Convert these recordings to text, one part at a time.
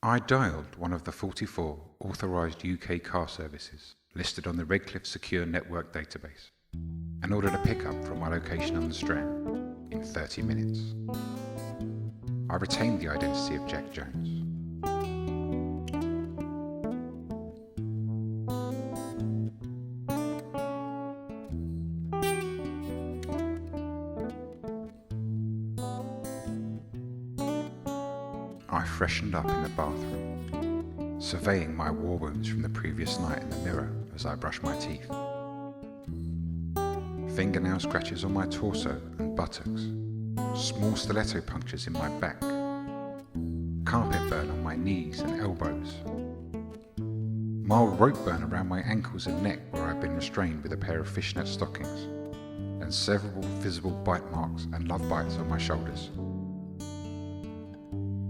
I dialed one of the 44 authorised UK car services listed on the Redcliffe Secure Network database and ordered a pickup from my location on the Strand in 30 minutes. I retained the identity of Jack Jones. I freshened up in the bathroom, surveying my war wounds from the previous night in the mirror as I brushed my teeth. Fingernail scratches on my torso and buttocks, small stiletto punctures in my back, carpet burn on my knees and elbows, mild rope burn around my ankles and neck where I'd been restrained with a pair of fishnet stockings, and several visible bite marks and love bites on my shoulders.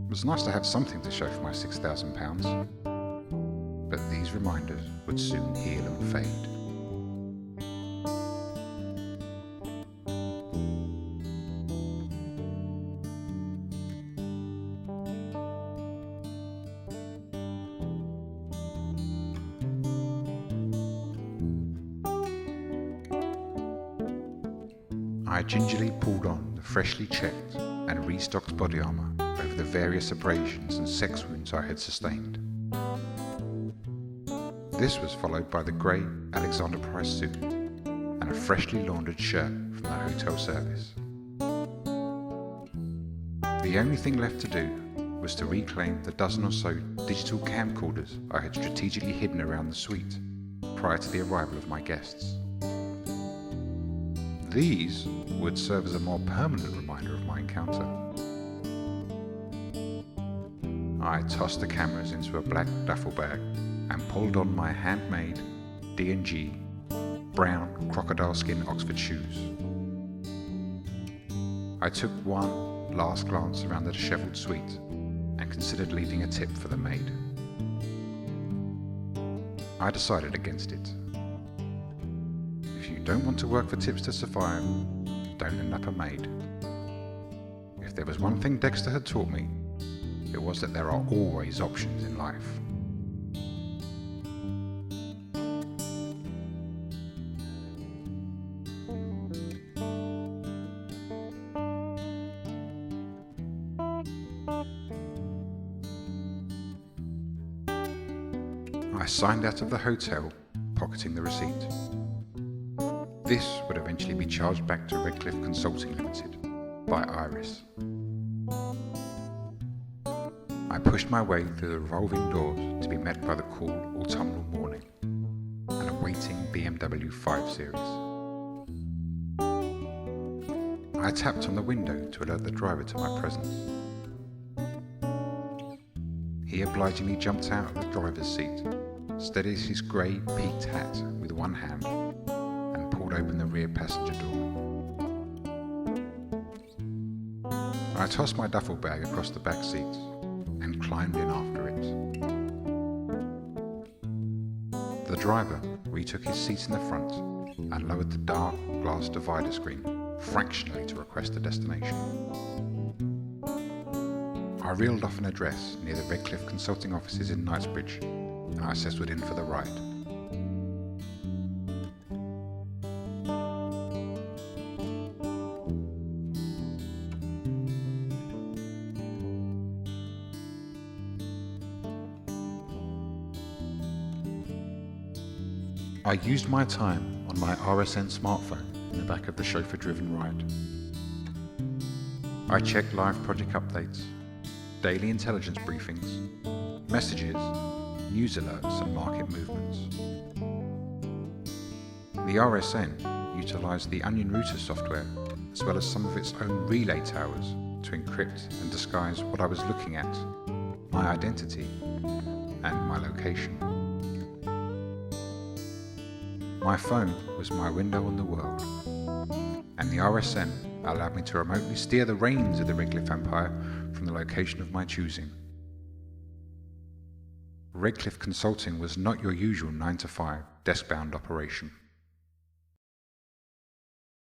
It was nice to have something to show for my £6,000, but these reminders would soon heal and fade. I gingerly pulled on the freshly checked and restocked body armour over the various abrasions and sex wounds I had sustained. This was followed by the grey Alexander Price suit and a freshly laundered shirt from the hotel service. The only thing left to do was to reclaim the dozen or so digital camcorders I had strategically hidden around the suite prior to the arrival of my guests. These would serve as a more permanent reminder of my encounter. I tossed the cameras into a black duffel bag and pulled on my handmade D&G brown crocodile skin Oxford shoes. I took one last glance around the dishevelled suite and considered leaving a tip for the maid. I decided against it. If you don't want to work for tips to survive, don't end up a maid. If there was one thing Dexter had taught me, it was that there are always options in life. I signed out of the hotel, pocketing the receipt. This would eventually be charged back to Redcliffe Consulting Limited by Iris. I pushed my way through the revolving doors to be met by the cool autumnal morning and a waiting BMW 5 Series. I tapped on the window to alert the driver to my presence. He obligingly jumped out of the driver's seat, steadied his grey peaked hat with one hand, and pulled open the rear passenger door. I tossed my duffel bag across the back seat and climbed in after it. The driver retook his seat in the front and lowered the dark glass divider screen fractionally to request a destination. I reeled off an address near the Redcliffe Consulting offices in Knightsbridge, and I settled in for the ride. I used my time on my RSN smartphone in the back of the chauffeur-driven ride. I checked live project updates, daily intelligence briefings, messages, news alerts and market movements. The RSN utilised the Onion Router software as well as some of its own relay towers to encrypt and disguise what I was looking at, my identity and my location. My phone was my window on the world, and the RSN allowed me to remotely steer the reins of the Redcliffe Empire from the location of my choosing. Redcliffe Consulting was not your usual 9-to-5 desk-bound operation.